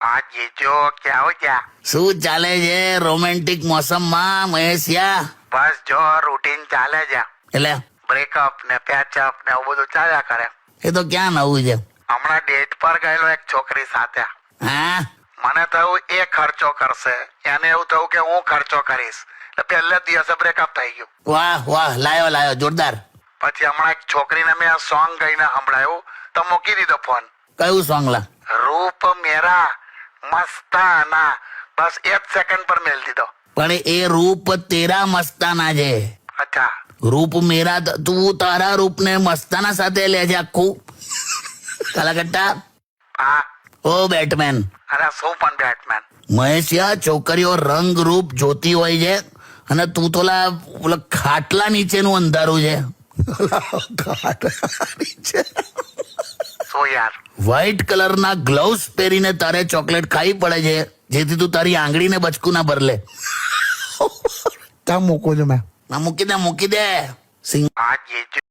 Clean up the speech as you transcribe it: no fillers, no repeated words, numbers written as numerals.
हाँ जीजू क्या हो गया? શું ચાલે છે રોમેન્ટિક મોસમમાં મહેશિયા? બસ જો રૂટીન ચાલે છે. એટલે બ્રેકઅપ ને પેચઅપ ને એવું બધું ચાલ્યા કરે. એ તો ક્યાં નવું છે? હમણાં ડેટ પર ગયેલો એક છોકરી સાથે. હા મને થયું એ ખર્ચો કરશે, એને એવું થયું કે હું ખર્ચો કરીશ, એટલે પહેલે જ દિવસે બ્રેકઅપ થઈ ગયું. વાહ વાહ, લાયો જોરદાર. પછી હમણાં એક છોકરીને મેં સોંગ ગાઈને સંભળાયું તો મૂકી દીધો ફોન. કયું સોંગ લા? રૂપ મેરા મસ્તાના, બસ 1 સેકન્ડ પર મેલ દીધો. પણ એ રૂપ તેરા મસ્તાના છે. અચ્છા, રૂપ મેરા તું તારા રૂપને મસ્તાના સાથે લે છે આખું. કાલાકટ્ટા હા. ઓ બેટમેન. અરે શું પણ બેટમેન. મહેશિયા, છોકરીઓ રંગ રૂપ જોતી હોય છે અને તું તો ઓલા ખાટલા નીચેનું અંધારું છે. ખાટલા નીચે શું યાર? વ્હાઈટ કલરના ગ્લવ્સ પહેરીને તારે ચોકલેટ ખાવી પડે છે જેથી તું તારી આંગળીને બચકું ના ભરલે. ત્યાં મૂકું છું મેં. મૂકી દે સિંગ. હા જીજુ